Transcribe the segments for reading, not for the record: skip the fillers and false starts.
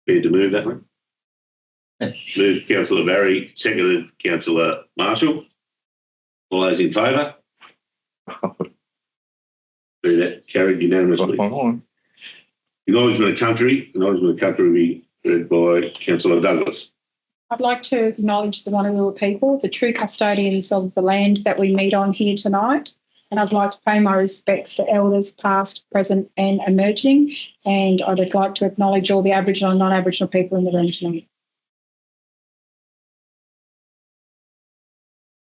prepared to move that one? Moved Councillor Barry, seconded Councillor Marshall. All those in favour? Be that carried unanimously. Acknowledgement of country. Acknowledgement of country will be read by Councillor Douglas. I'd like to acknowledge the Wanneroo people, the true custodians of the land that we meet on here tonight. And I'd like to pay my respects to elders past, present and emerging. And I'd like to acknowledge all the Aboriginal and non-Aboriginal people in the room tonight.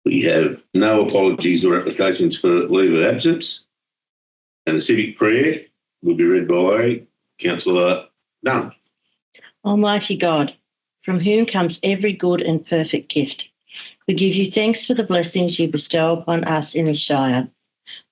We have no apologies or applications for leave of absence. And the civic prayer will be read by Councillor Dunn. Almighty God, from whom comes every good and perfect gift, we give you thanks for the blessings you bestow upon us in this Shire.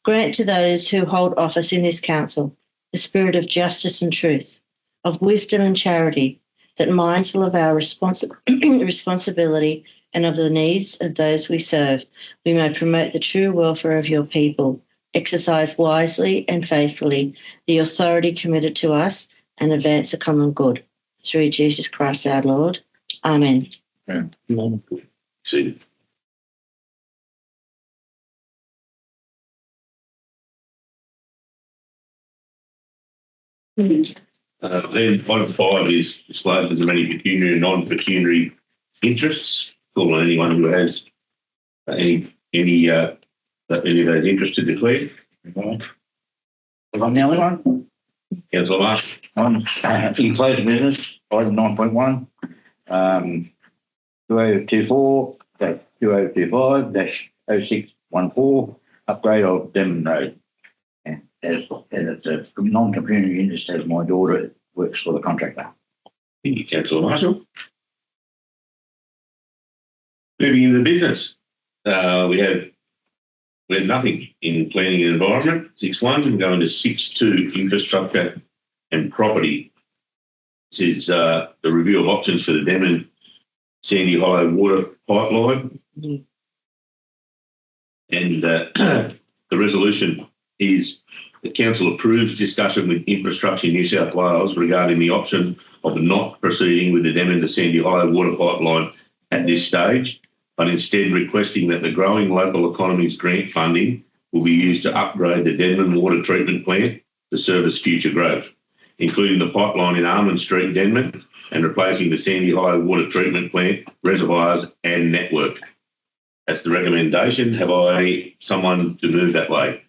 Grant to those who hold office in this council the spirit of justice and truth, of wisdom and charity, that mindful of our responsibility and of the needs of those we serve, we may promote the true welfare of your people, exercise wisely and faithfully the authority committed to us, and advance the common good. Through Jesus Christ our Lord. Amen. Amen. See. Then item 5 is disclosures of any pecuniary and non-pecuniary interests. Call on anyone who has any of those interests to declare. I'm the only one. Councillor Marsh. In closed business, item 9.1, 2024-2025-0614, upgrade of Denman Road. And as it's a non-pecuniary interest, as my daughter works for the contractor. Thank you, Councillor Marshall. Moving into the business, we have nothing in planning and environment. 6.1, we're going to 6.2, infrastructure and property. This is the review of options for the Denman Sandy Hollow water pipeline. And the resolution is the council approves discussion with Infrastructure New South Wales regarding the option of not proceeding with the Denman to Sandy Hollow water pipeline at this stage, but instead requesting that the growing local economies grant funding will be used to upgrade the Denman water treatment plant to service future growth, including the pipeline in Armand Street, Denman, and replacing the Sandy Hollow water treatment plant, reservoirs and network. That's the recommendation. Have I someone to move that way?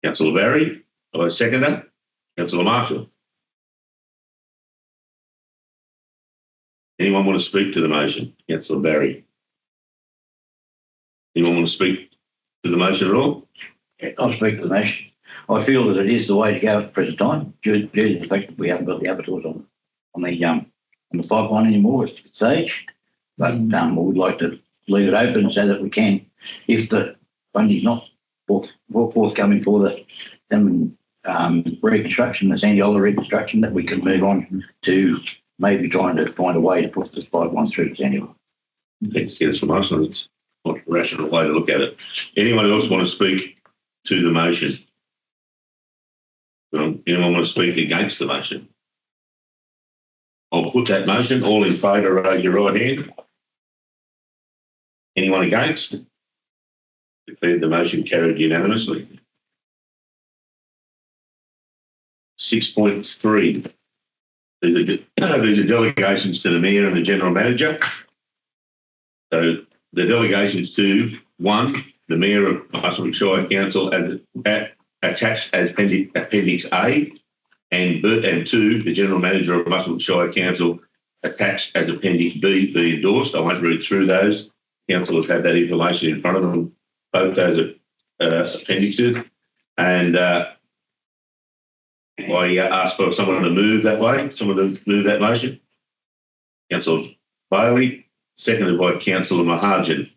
Councillor Barry, have I seconder? Councillor Marshall. Anyone want to speak to the motion? Councillor Barry. Anyone want to speak to the motion at all? Yeah, I'll speak to the motion. I feel that it is the way to go at the present time, due to the fact that we haven't got the abattoirs on the pipeline anymore at this stage. But we would like to leave it open so that we can, if the funding is not forthcoming for the reconstruction, the Sandy Hollow reconstruction, that we can move on to maybe trying to find a way to put this pipeline through to Sandy Hollow. Thanks, Councillor Marshall. It's not a rational way to look at it. Anyone else want to speak to the motion? Anyone want to speak against the motion? I'll put that motion. All in favour, raise your right hand. Anyone against? Declared the motion carried unanimously. 6.3. These are delegations to the Mayor and the General Manager. So the delegations to 1, the Mayor of Muswellbrook Shire Council attached as Appendix A, and 2, the General Manager of Muswellbrook Shire Council attached as Appendix B, be endorsed. I won't read through those. Councillors have that information in front of them, both those appendixes. And I ask for someone to move that way, someone to move that motion. Councillor Bailey, seconded by Councillor Mahajan.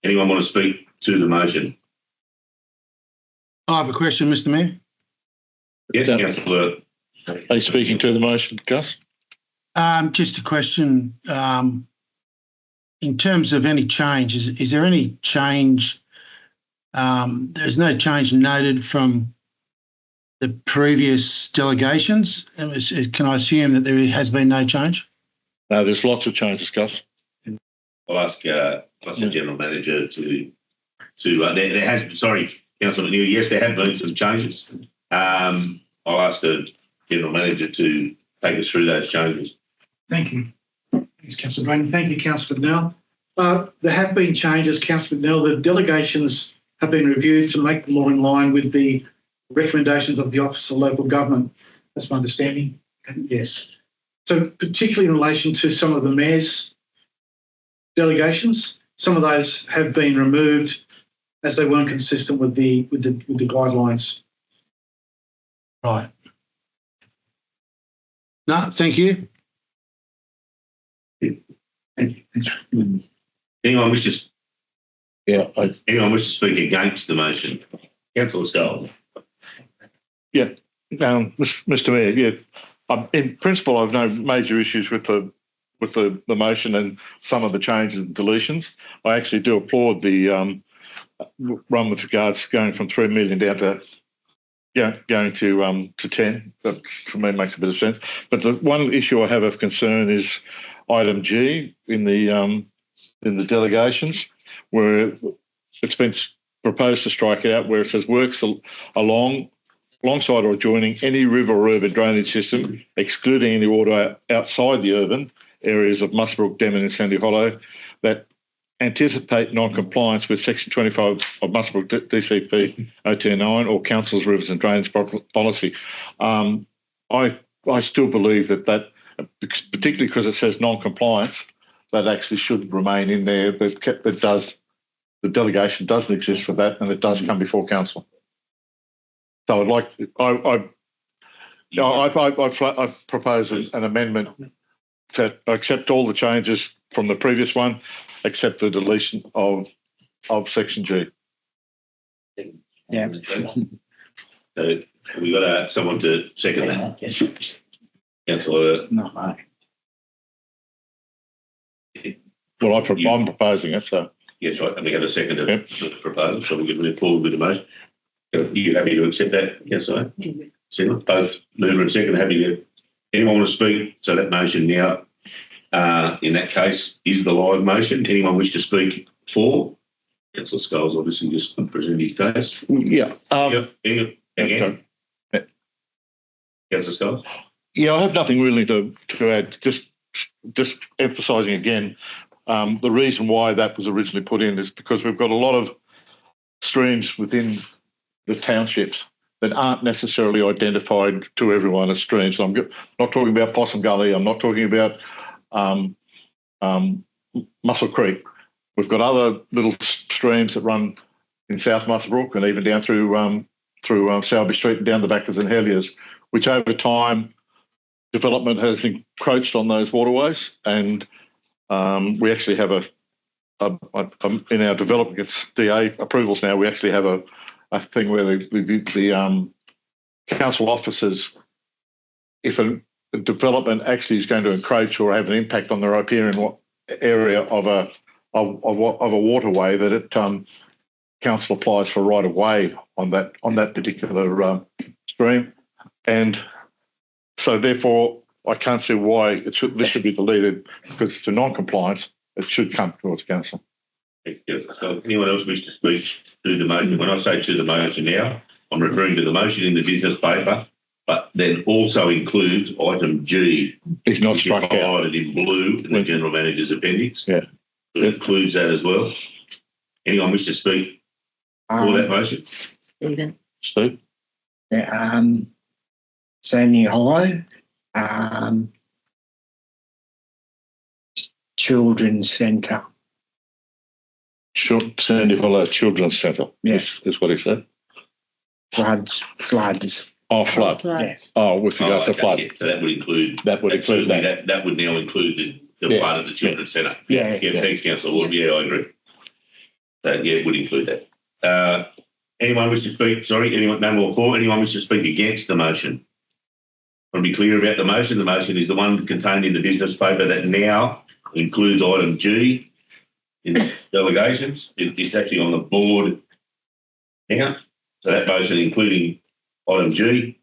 Anyone want to speak to the motion? I have a question, Mr. Mayor. Yes, Councillor. Are you speaking to the motion, Gus? Just a question. In terms of any change, is there any change? There's no change noted from the previous delegations? Can I assume that there has been no change? No, there's lots of changes, Gus. I'll ask the general manager to there has, sorry, Councillor McNeil, yes, there have been some changes. I'll ask the general manager to take us through those changes. Thank you. Thanks, Councillor Brayden. Thank you, Councillor McNeil. There have been changes, Councillor McNeil. The delegations have been reviewed to make them more in line with the recommendations of the Office of Local Government. That's my understanding. Yes. So particularly in relation to some of the mayor's delegations, some of those have been removed as they weren't consistent with the guidelines. Right. No, thank you. Anyone wish to Yeah, anyone wish to speak against the motion? Councillor Scull. Mr. Mayor, in principle, I've no major issues with the motion and some of the changes and deletions. I actually do applaud the run with regards going from 3 million down to going to 10. That for me makes a bit of sense. But the one issue I have of concern is item G in the delegations, where it's been proposed to strike out where it says works alongside or adjoining any river or urban drainage system, excluding any water outside the urban areas of Muswellbrook, Denman and Sandy Hollow, that anticipate non-compliance with Section 25 of Muswellbrook DCP 029 or Council's Rivers and Drainage Policy. I still believe that particularly because it says non-compliance, that actually should remain in there. But the delegation doesn't exist for that, and it does come before council. So I'd like I propose an amendment to accept all the changes from the previous one, except the deletion of section G. Yeah. So we got someone to second that. Yes. Councillor. No. Well, I'm proposing it, so. Yes, right. And we have a second to the proposal, so we can move forward with the motion. Are you happy to accept that? Yes, I am. Second, both mover and second happy to. Anyone want to speak? So that motion now, in that case, is the live motion. Anyone wish to speak for? Councillor Sculls obviously just presented his case. Yeah. Again. Councillor Sculls? Yeah, I have nothing really to add. Just emphasising again, the reason why that was originally put in is because we've got a lot of streams within the townships that aren't necessarily identified to everyone as streams. So I'm not talking about Possum Gully. I'm not talking about Muscle Creek. We've got other little streams that run in South Muswellbrook and even down through Selby Street and down the back of St Heliers, which over time development has encroached on those waterways, and we actually have in our development DA approvals now. We actually have a thing where the council officers, if a development actually is going to encroach or have an impact on the riparian area of a waterway, that it council applies for right of way on that particular stream, and so therefore I can't see why this should be deleted, because it's a non-compliance. It should come towards council. So anyone else wish to speak to the motion? When I say to the motion now, I'm referring to the motion in the business paper, but then also includes item G. It's not struck out. Highlighted in blue in the general manager's appendix. Yeah. It includes that as well. Anyone wish to speak for that motion? Steve? Yeah, Sandy Hollow, Children's Centre. Sandy Hollow Children's Centre. Yes. Is what he said. Floods. Oh, flood. Yes. Oh, with regards to flood. Yeah, so that would include. That would include that. That would now include the part of the Children's Centre. Yeah. Thanks, Councillor Ward. Yeah, I agree. So, yeah, it would include that. Anyone wish to speak? Sorry, anyone? No more for. Anyone wish to speak against the motion? I want to be clear about the motion. The motion is the one contained in the business paper that now includes item G in the delegations. It's actually on the board now. So that motion, including item G,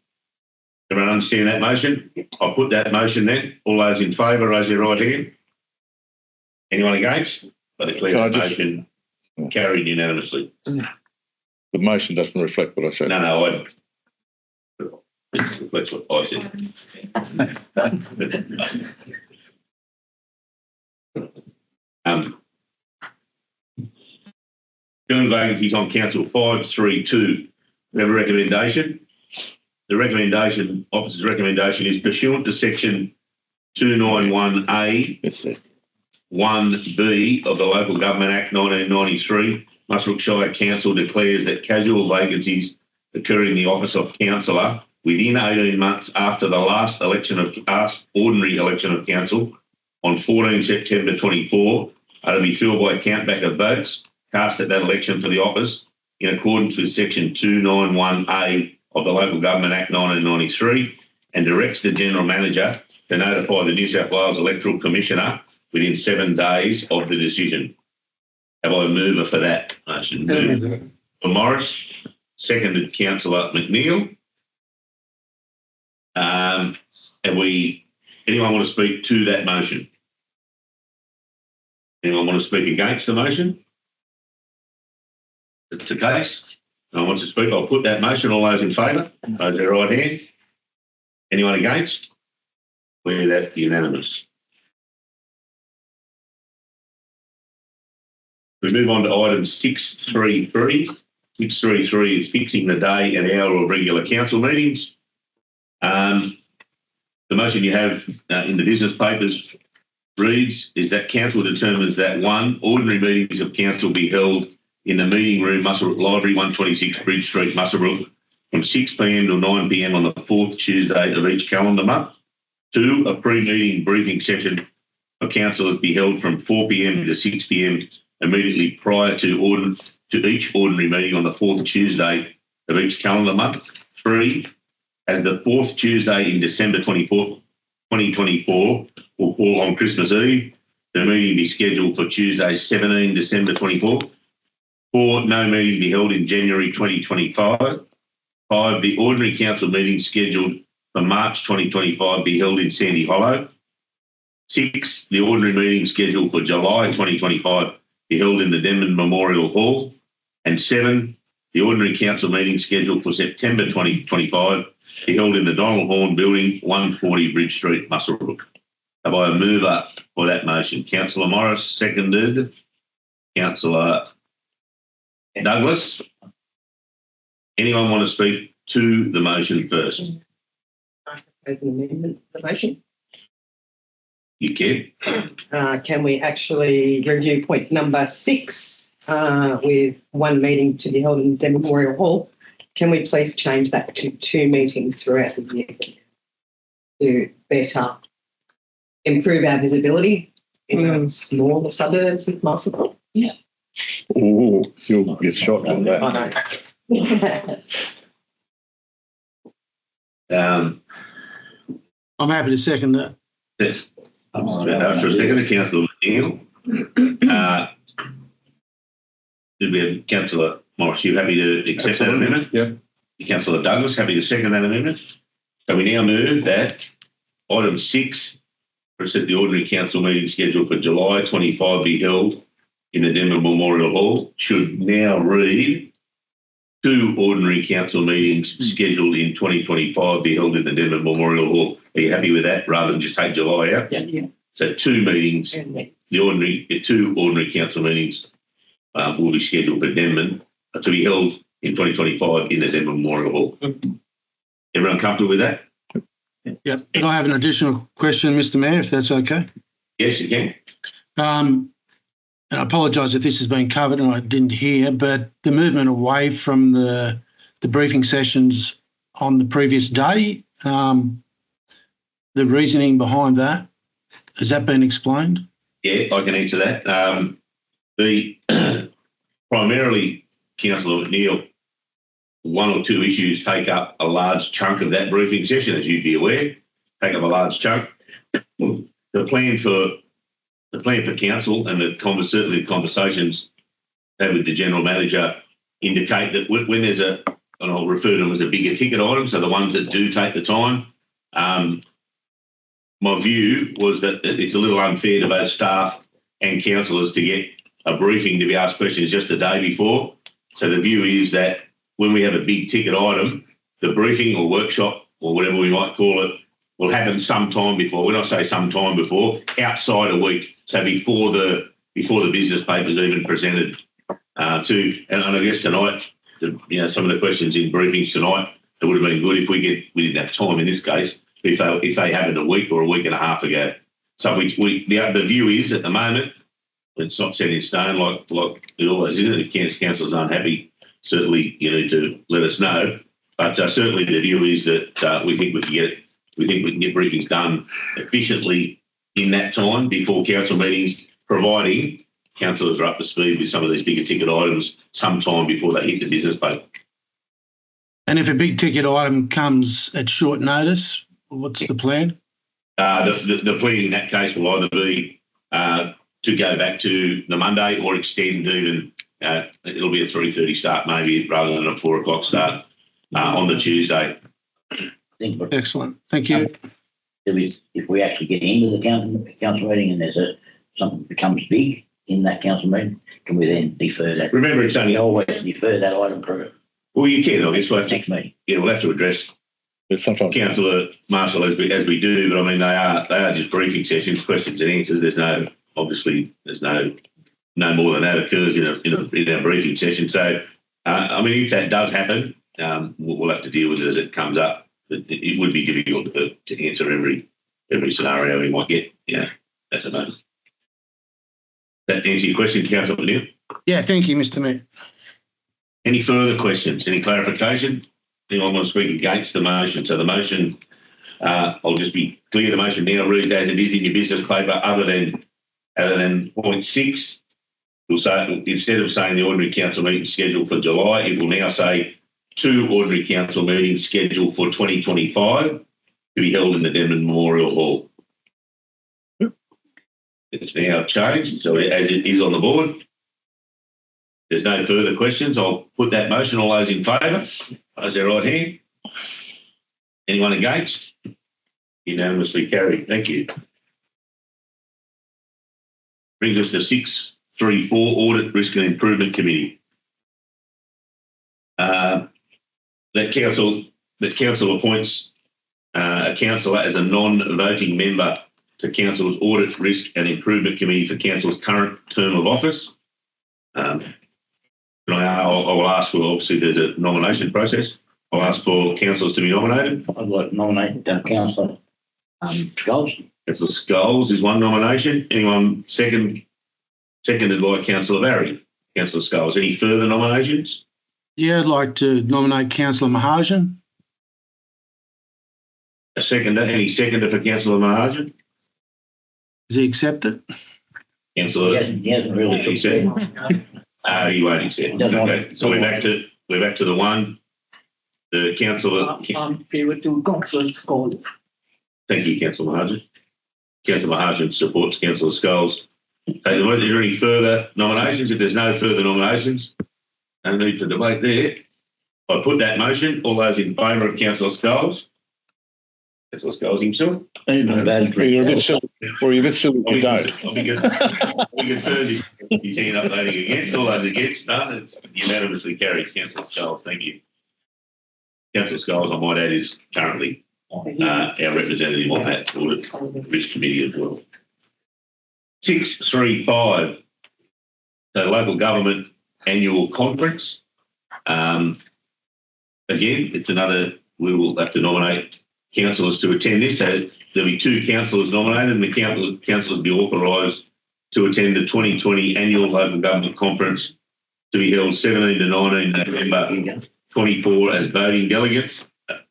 Everyone understand that motion? I'll put that motion then. All those in favour, raise your right hand. Anyone against? I declare that motion carried unanimously. The motion doesn't reflect what I said. No, that's what I said. Filling vacancies on council 532. We have a recommendation. The recommendation, officer's recommendation, is pursuant to section 291A, That's it. 1B of the Local Government Act 1993, Muswellbrook Shire Council declares that casual vacancies occurring in the office of councillor within 18 months after the last ordinary election of council on 14 September 24 are to be filled by count back of votes cast at that election for the office in accordance with section 291A of the Local Government Act 1993, and directs the General Manager to notify the New South Wales Electoral Commissioner within 7 days of the decision. Have I a mover for that motion? Moved for Morris, seconded Councillor McNeil. Anyone want to speak to that motion? Anyone want to speak against the motion? If it's the case, no one wants to speak. I'll put that motion. All those in favour, raise their right hand. Anyone against? Declare that unanimous. We move on to item 633. 633 is fixing the day and hour of regular council meetings. The motion you have in the business papers reads is that council determines that 1, ordinary meetings of council be held in the meeting room, Muswellbrook Library, 126 Bridge Street, Muswellbrook, from 6 p.m. to 9 p.m. on the 4th Tuesday of each calendar month. 2, a pre-meeting briefing session for councillors be held from 4 p.m. to 6 p.m. immediately prior to each ordinary meeting on the 4th Tuesday of each calendar month. 3, as the 4th Tuesday in December 2024 will fall on Christmas Eve, the meeting be scheduled for Tuesday, 17 December 24. 4, no meeting be held in January 2025. 5, the ordinary council meeting scheduled for March 2025 be held in Sandy Hollow. 6, the ordinary meeting scheduled for July 2025 be held in the Denman Memorial Hall. And 7, the ordinary council meeting scheduled for September 2025 be held in the Donald Horne Building, 140 Bridge Street, Muswellbrook. Have I a mover for that motion? Councillor Morris, seconded. Councillor Douglas. Anyone want to speak to the motion first? I propose an amendment to the motion. You can. Can we actually review point number 6 with 1 meeting to be held in the Memorial Hall? Can we please change that to 2 meetings throughout the year to better improve our visibility in the smaller suburbs of Muswellbrook? Yeah. Oh, you'll get shot on that. I know. I'm happy to second that. Yes. After a second, Councillor McNeil. Did we have Councillor Morris? You happy to accept that amendment? Yeah. Councillor Douglas, happy to second that amendment? So we now move that item 6, where it says the ordinary council meeting scheduled for July 25 be held in the Denman Memorial Hall, should now read 2 ordinary council meetings scheduled in 2025 be held in the Denman Memorial Hall. Are you happy with that rather than just take July out? Yeah. So 2 meetings, the 2 ordinary council meetings will be scheduled for Denman to be held in 2025 in the Denman Memorial Hall. Everyone comfortable with that? Yep. Can I have an additional question, Mr. Mayor, if that's okay? Yes, you can. And I apologise if this has been covered and I didn't hear, but the movement away from the briefing sessions on the previous day, the reasoning behind that, has that been explained? Yeah, I can answer that. Primarily, Councillor McNeil, 1 or 2 issues take up a large chunk of that briefing session, as you'd be aware, take up a large chunk. The plan for council and certainly the conversations had with the General Manager indicate that when there's a and I'll refer to them as a bigger ticket item, so the ones that do take the time. My view was that it's a little unfair to both staff and councillors to get a briefing to be asked questions just the day before. So the view is that when we have a big ticket item, the briefing or workshop or whatever we might call it will happen sometime before. When I say sometime before, outside a week, so before the business paper's even presented and I guess tonight, some of the questions in briefings tonight, it would have been good if we didn't have time in this case, if they happened a week or a week and a half ago. So the view is at the moment, it's not set in stone like it always is. If councillors aren't happy, certainly you need to let us know. But certainly the view is that we think we can get briefings done efficiently in that time before council meetings, providing councillors are up to speed with some of these bigger ticket items sometime before they hit the business paper. And if a big ticket item comes at short notice, what's the plan? The plan in that case will either be to go back to the Monday or extend even, it'll be a 3:30 start maybe rather than a 4 o'clock start on the Tuesday. Excellent. Thank you. If we actually get into the council meeting and there's something becomes big in that council meeting, can we then defer that? Remember, it's only always defer that item for well, you can. I guess we'll have to, next meeting. Yeah, we'll have to address sometimes Councillor Marshall as we do, but I mean they are just briefing sessions, questions and answers. There's no more than that occurs in our briefing session. So I mean, if that does happen, we'll have to deal with it as it comes up. It would be difficult to answer every scenario we might get. That's a moment. That answer your question, Councillor Neil? Yeah, thank you, Mr. Mayor. Any further questions? Any clarification? Anyone want to speak against the motion? So the motion, I'll just be clear. The motion now reads as it is in your business paper, other than point 6. We'll say instead of saying the ordinary council meeting scheduled for July, it will now say 2 ordinary council meetings scheduled for 2025 to be held in the Denman Memorial Hall. It's now changed, so as it is on the board. There's no further questions. I'll put that motion. All those in favour, raise their right hand. Anyone against? Unanimously carried. Thank you. Brings us to 634 Audit, Risk and Improvement Committee. That council appoints a councillor as a non-voting member to council's Audit, Risk and Improvement Committee for council's current term of office. I will ask for, obviously there's a nomination process. I'll ask for councillors to be nominated. I'd like to nominate Councillor Scholes. Councillor Scholes is one nomination. Anyone seconded by Councillor Barry? Councillor Scholes. Any further nominations? Yeah, I'd like to nominate Councillor Mahajan. A seconder. Any seconder for Councillor Mahajan? Does he accept it? Councillor. He hasn't really accepted. You won't accept. Okay. So we're back to the one. The councillor. I'm in favour to Councillor Scholes. Thank you, Councillor Mahajan. Councillor Mahajan supports Councillor Scholes. Okay, are there any further nominations? If there's no further nominations, no need for debate there. I put that motion. All those in favour of Councillor Scholes? Councillor Scholes himself? You're a bit silly. Or you're a bit silly if you don't. I'll be concerned if you end up voting against. All those against, none. It's unanimously carried. Councillor Scholes, thank you. Councillor Scholes, I might add, is currently our representative on that Audit Risk Committee as well. 635, the Local Government Annual Conference. Again, it's another, we will have to nominate councillors to attend this. So there'll be 2 councillors nominated and the councillors will be authorised to attend the 2020 Annual Local Government Conference to be held 17 to 19 November 24 as voting delegates.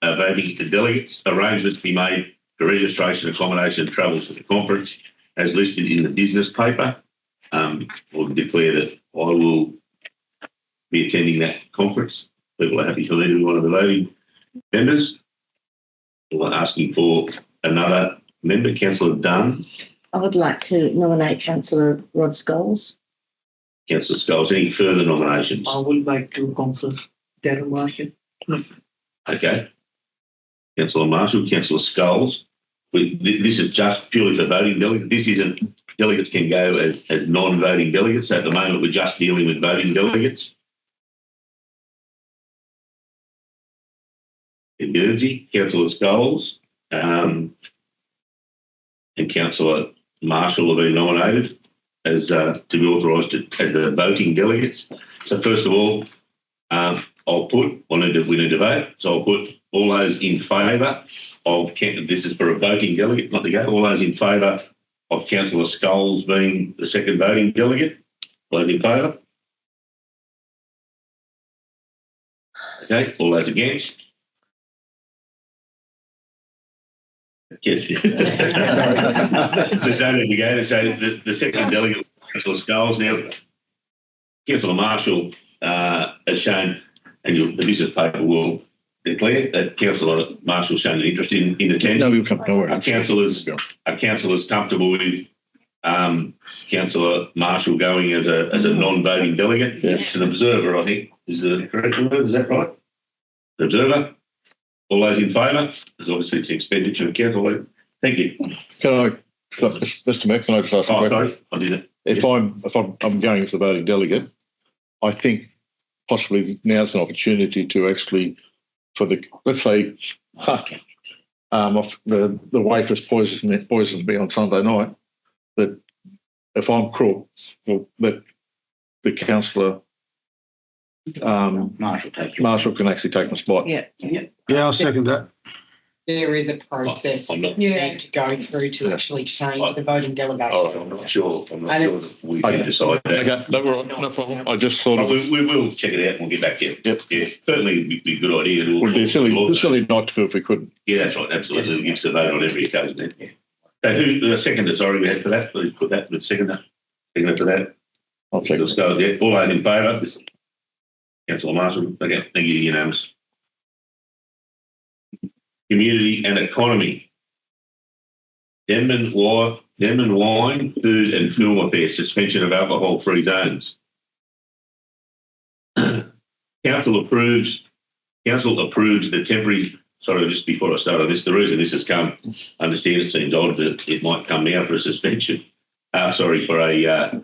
Arrangements to be made for registration, accommodation and travel to the conference as listed in the business paper. We'll declare that I will be attending that conference. People are happy for me to be one of the voting members. We're asking for another member, Councillor Dunn. I would like to nominate Councillor Rod Scholes. Councillor Scholes, any further nominations? I would like to Councillor Darren Marshall. Okay. Councillor Marshall, Councillor Sculls. This is just purely for voting delegates. This isn't, delegates can go as non-voting delegates. At the moment, we're just dealing with voting delegates. Guernsey, Councillor Sculls, and Councillor Marshall have been nominated as to be authorised as the voting delegates. So first of all, I'll put, we need to vote. So I'll put all those in favour of, this is for a voting delegate, not to go, all those in favour of Councillor Sculls being the second voting delegate. Vote in favour. Okay, all those against. Yes. There's no need to go. So the second delegate, Councillor Sculls. Now, Councillor Marshall has shown, and the business paper will declare that Councillor Marshall's shown an interest in attending. No, we'll come. Don't worry. Are councillors comfortable with Councillor Marshall going as a non-voting delegate? Yes. An observer, I think, is the correct word. Is that right? An observer. All those in favour? Because obviously it's expenditure of council. Thank you. Mr. Mayor, can I just ask a question? Sorry, I did it. If I'm going as the voting delegate, I think possibly now's an opportunity to actually, let's say, the waitress poisoned me on Sunday night, that if I'm crook, that the councillor Marshall can actually take my spot. Yeah. Yeah, I'll second that. There is a process I'm not- you need to go through to actually change the voting delegation. Oh, I'm not sure. That we can decide that. Okay, no problem. I just thought We will check it out and we'll get back to you. Yep. Yeah, certainly it'd be a good idea. it would be silly not to if we couldn't. Yeah, that's right. Absolutely. We'll give us a vote on every occasion then. Yeah. So who, the seconder, sorry, we had for that. Please put that, the seconder for that. I'll check. Let's go there. All those in favour? Councillor Marshall. Okay, thank you, unanimous. Community and economy. Denman wine, food and film affairs, suspension of alcohol-free zones. Council approves the temporary, sorry, just before I start on this, the reason this has come, I understand it seems odd that it might come now for a suspension, for a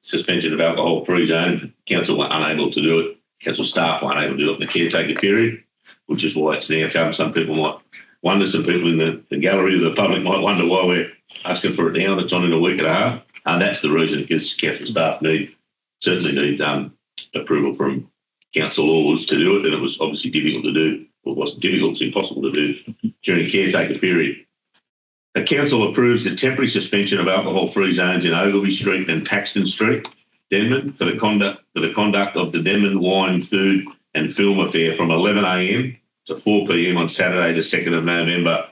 suspension of alcohol-free zones. Council were unable to do it. Council staff were unable to do it in the caretaker period, which is why it's now come. Some people might wonder, some people in the gallery of the public might wonder why we're asking for it now. It's on in a week and a half. And that's the reason, because council staff certainly need approval from council laws to do it. And it was obviously difficult to do. Well, it wasn't difficult, it's impossible to do during the caretaker period. The council approves the temporary suspension of alcohol-free zones in Ogilvy Street and Paxton Street, Denman, for the conduct of the Denman Wine, Food and Film Affair from 11 a.m. to 4 p.m. on Saturday, the 2nd of November,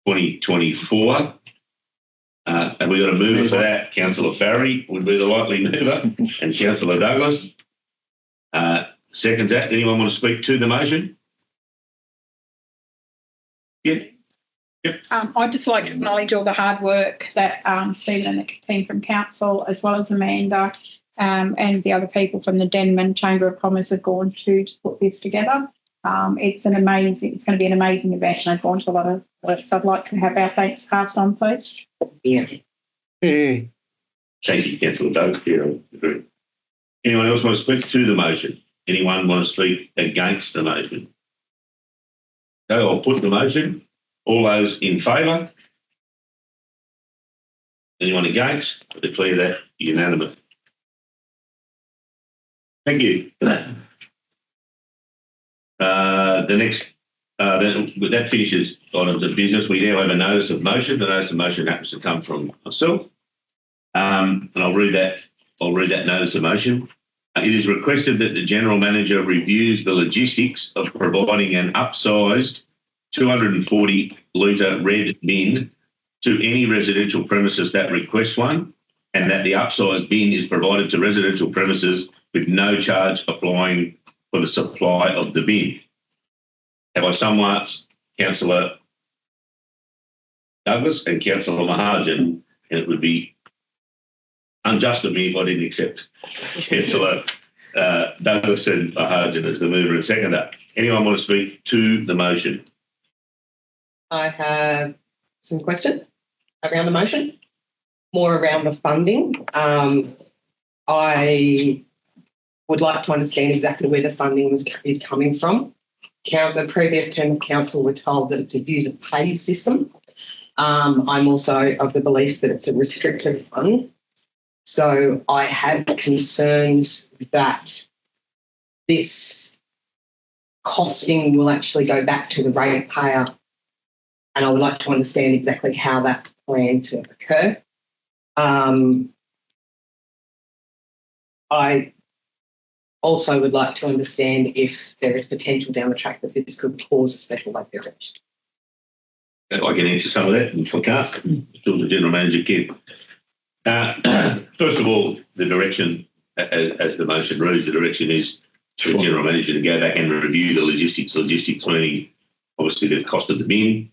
2024. And we've got a mover for that. Councillor Barry would be the likely mover, and Councillor Douglas. Seconds that. Anyone want to speak to the motion? Yeah. Yep. I'd just like to acknowledge all the hard work that Stephen and the team from council, as well as Amanda and the other people from the Denman Chamber of Commerce have gone to put this together. It's going to be an amazing event, and they've gone to a lot of work. So I'd like to have our thanks passed on, please. Yeah. Thank you, Councillor Doug. Yeah, I agree. Anyone else want to speak to the motion? Anyone want to speak against the motion? Okay, I'll put the motion. All those in favour? Anyone against? I declare that unanimous. Thank you for that. The next, that finishes items of business. We now have a notice of motion. The notice of motion happens to come from myself, and I'll read that notice of motion. It is requested that the General Manager reviews the logistics of providing an upsized 240 litre red bin to any residential premises that requests one, and that the upsized bin is provided to residential premises with no charge applying for the supply of the bin. Have I summarised Councillor Douglas and Councillor Mahajan, and it would be unjust of me if I didn't accept Councillor Douglas and Harjan as the mover and seconder. Anyone want to speak to the motion? I have some questions around the motion, more around the funding. I would like to understand exactly where the funding is coming from. The previous term of council were told that it's a user pay system. I'm also of the belief that it's a restricted fund. So I have concerns that this costing will actually go back to the ratepayer, and I would like to understand exactly how that's planned to occur. I also would like to understand if there is potential down the track that this could cause a special rate variation. If I can answer some of that, and if I can't, still the General Manager can. First of all, the direction, as the motion reads, the direction is for the General Manager to go back and review the logistics meaning obviously the cost of the bin,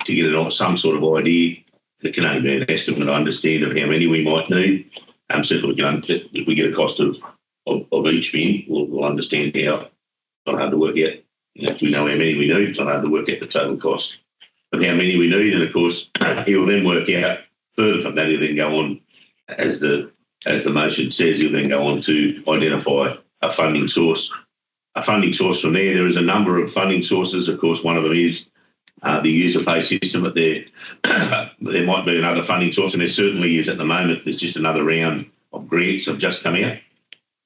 to get some sort of idea. It can only be an estimate, I understand, of how many we might need. Certainly, if we get a cost of each bin, we'll understand how. It's not hard to work out. If we know how many we need, it's not hard to work out the total cost of how many we need. And of course, he will then work out further from that. He'll then go on, as the motion says, he'll then go on to identify a funding source. A funding source from there is a number of funding sources. Of course, one of them is the user pay system, but there might be another funding source, and there certainly is at the moment. There's just another round of grants have just come out.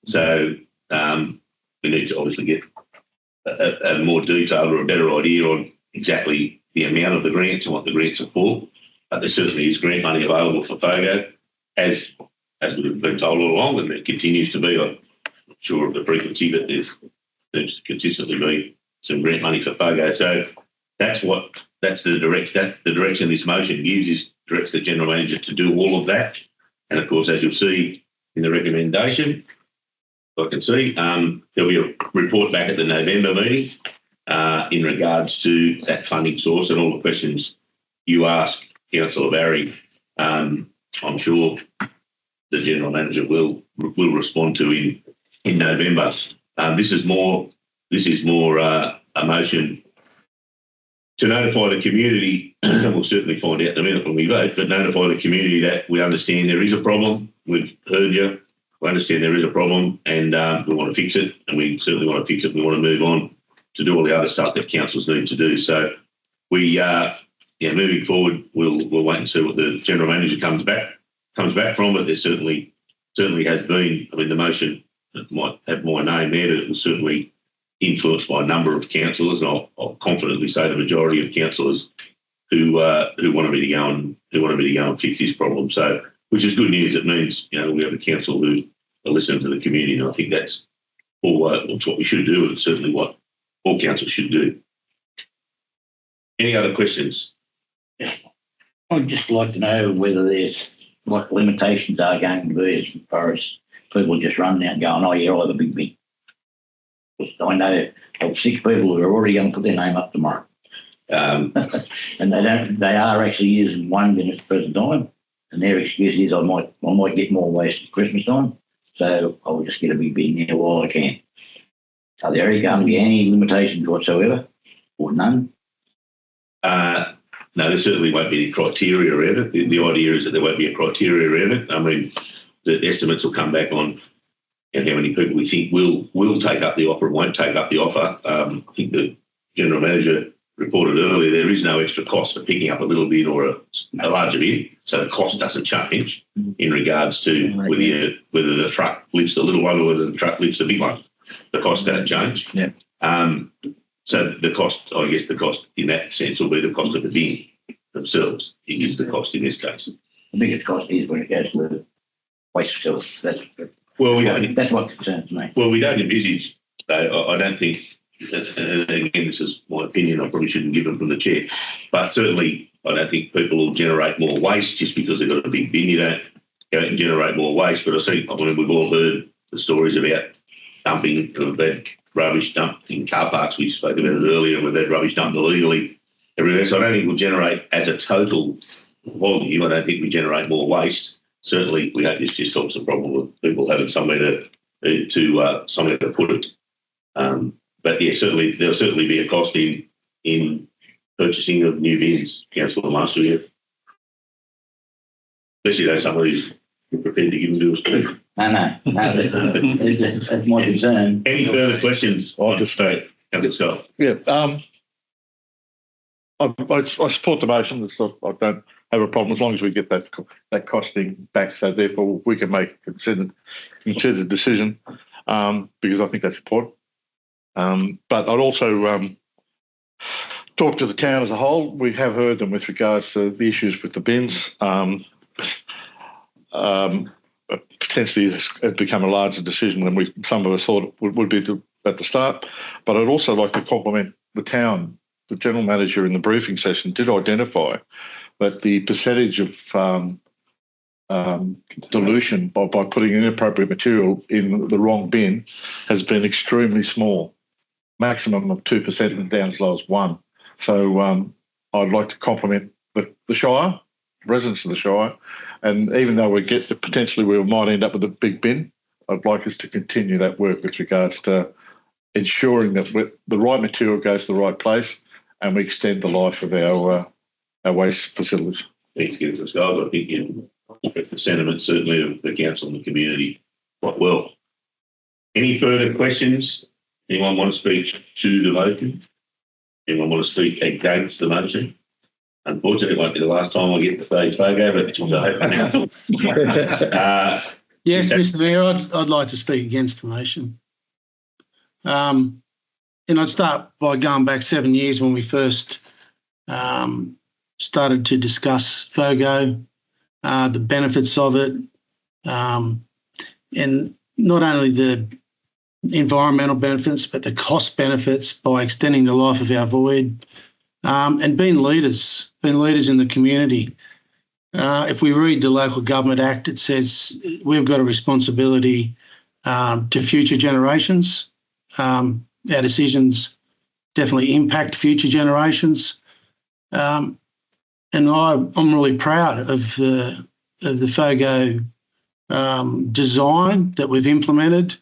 So we need to obviously get a more detailed or a better idea on exactly the amount of the grants and what the grants are for. But there certainly is grant money available for FOGO, as we've been told all along, and it continues to be. I'm not sure of the frequency, but there seems to consistently be some grant money for FOGO. So that's the direction this motion gives, is directs the General Manager to do all of that. And of course, as you'll see in the recommendation, I can see there'll be a report back at the November meeting in regards to that funding source and all the questions you ask, Councillor Barry. I'm sure the General Manager will respond to in November. This is more a motion to notify the community, and we'll certainly find out the minute when we vote, but notify the community that we understand there is a problem. We've heard you. We understand there is a problem, and we want to fix it, and we certainly want to fix it. We want to move on to do all the other stuff that councils need to do. So we, moving forward, we'll wait and see what the General Manager comes back from. But there certainly has been. I mean, the motion might have my name there, but it was certainly influenced by a number of councillors, and I'll confidently say the majority of councillors who wanted me to go and fix this problem. So, which is good news. It means we have a council who are listening to the community, and I think that's what we should do, and it's certainly what all councils should do. Any other questions? I'd just like to know whether there's what limitations are going to be as far as people just running out and going, oh yeah, I'll have a big bin. I know of 6 people who are already going to put their name up tomorrow. And they are actually using one bin at the present time, and their excuse is I might get more waste at Christmas time, so I'll just get a big bin here while I can. Are there going to be any limitations whatsoever, or none? No, there certainly won't be any criteria around it. The idea is that there won't be a criteria around it. I mean, the estimates will come back on how many people we think will take up the offer and won't take up the offer. I think the General Manager reported earlier there is no extra cost for picking up a little bin or a larger bin, so the cost doesn't change in regards to whether the truck lifts the little one or whether the truck lifts the big one. The cost don't change. Yeah. So the cost in that sense will be the cost of the bin themselves. It is the cost in this case. The biggest cost is when it goes to the waste facility. That's what concerns me. Well, we don't envisage, though, I don't think, and again, this is my opinion, I probably shouldn't give them from the chair, but certainly I don't think people will generate more waste just because they've got a big bin. You don't go out and generate more waste. But we've all heard the stories about dumping, we've had rubbish dumped in car parks. We spoke about it earlier, and we've had rubbish dumped illegally everywhere. So I don't think we'll generate, as a total volume, I don't think we generate more waste. Certainly, we hope this just solves the problem of people having somewhere to somewhere to put it. But yeah, certainly there'll certainly be a cost in purchasing of new bins, Councillor Marshall. Yeah, especially though somebody who's prepared to give them to us. No, that's my concern. Any further questions? I'll just say, Councillor Scott. yeah, I support the motion. I don't have a problem as long as we get that costing back. So therefore, we can make a considered decision because I think that's important. But I'd also talk to the town as a whole. We have heard them with regards to the issues with the bins. Potentially, it's become a larger decision than some of us thought it would be at the start. But I'd also like to compliment the town. The general manager in the briefing session did identify that the percentage of dilution by putting inappropriate material in the wrong bin has been extremely small, maximum of 2% and down as low as 1%. So I'd like to compliment the Shire, residents of the Shire, and even though we might end up with a big bin, I'd like us to continue that work with regards to ensuring that the right material goes to the right place and we extend the life of our waste facilities. Thanks, Councillor Scott. I think you respect the sentiment certainly of the council and the community quite well. Any further questions? Anyone want to speak to the motion? Anyone want to speak against the motion? Unfortunately, it won't be the last time I get to say Fogo, but Yes, Mr. Mayor, I'd like to speak against the motion. And I'd start by going back 7 years when we first started to discuss FOGO, the benefits of it, and not only the environmental benefits, but the cost benefits by extending the life of our void, and being leaders in the community. If we read the Local Government Act, it says we've got a responsibility to future generations. Our decisions definitely impact future generations, and I'm really proud of the FOGO design that we've implemented.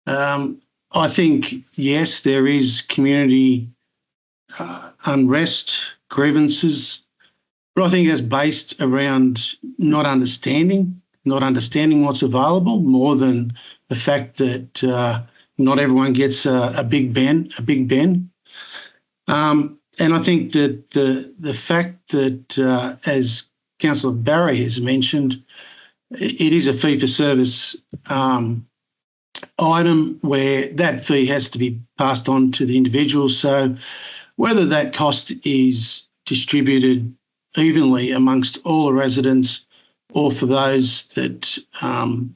I think yes, there is community unrest, grievances, but I think that's based around not understanding what's available more than the fact that not everyone gets a big bin. And I think that the fact that, as Councillor Barry has mentioned, it is a fee-for-service item where that fee has to be passed on to the individual. So whether that cost is distributed evenly amongst all the residents or for those that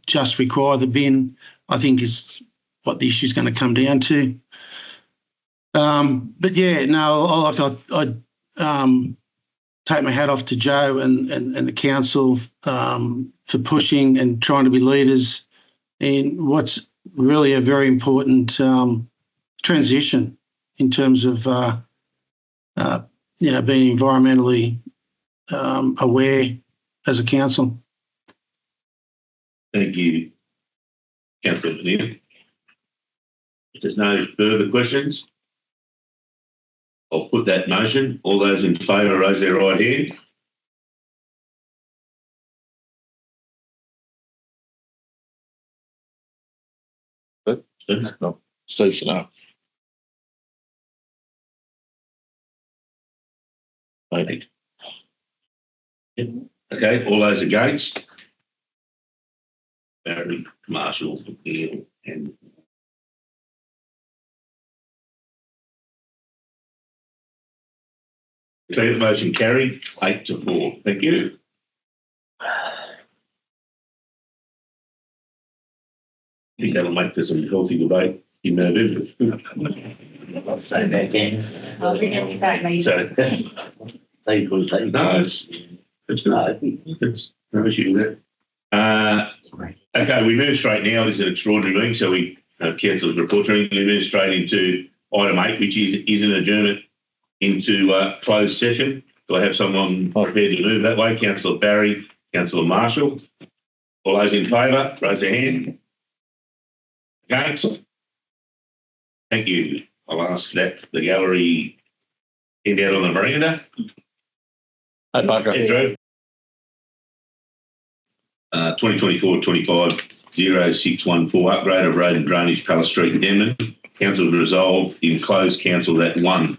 just require the bin, I think is what the issue is going to come down to. But yeah, no, I take my hat off to Joe and the council for pushing and trying to be leaders in what's really a very important transition in terms of being environmentally aware as a council. thank you, Councillor Neal. If there's no further questions, I'll put that motion. All those in favour raise their right hand. No, Steve's no. Okay, all those against? Barry, Marshall, Neal and declare the motion carried 8-4. Thank you. I think that'll make for some healthy debate in November. I'll say that again. So, They could say no, it's good. It's no issue with that. Okay, we move straight now. This is an extraordinary meeting, so we have Councillor's report. We move straight into item 8, which is an adjournment into closed session. Do I have someone prepared to move that way? Councillor Barry, Councillor Marshall. All those in favour, raise their hand. Against? Thank you. I'll ask that the gallery get out on the veranda. Hey, Parker. Andrew. 2024-25 0614 upgrade of road and drainage Palace Street, Denman. Council resolved in closed council that 1,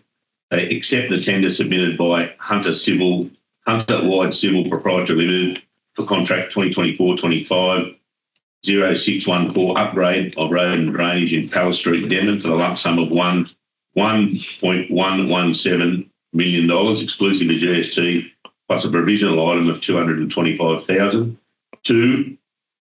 they accept the tender submitted by Hunter Wide Civil Proprietary Limited for contract 2024-25 0614 upgrade of road and drainage in Palace Street, Denman for the lump sum of $1.117 million exclusive of GST plus a provisional item of $225,000. 2,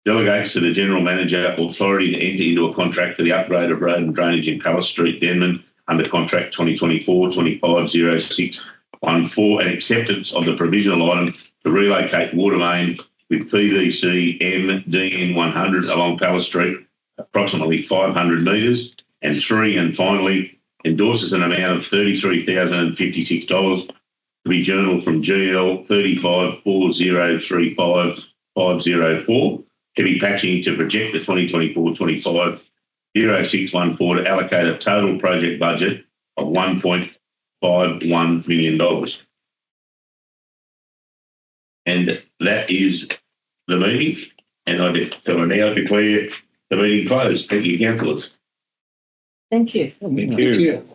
delegates to the General Manager authority to enter into a contract for the upgrade of road and drainage in Palace Street, Denman under contract 2024-25 0614 and acceptance of the provisional item to relocate water main with PVC MDN 100 along Palace Street, approximately 500 metres. And 3, and finally, endorses an amount of $33,056 to be journaled from GL 354035 heavy patching to project the 2024-25 0614 to allocate a total project budget of $1.51 million. And that is the meeting. And so I now declare the meeting closed. Thank you, councillors. Thank you. Thank you.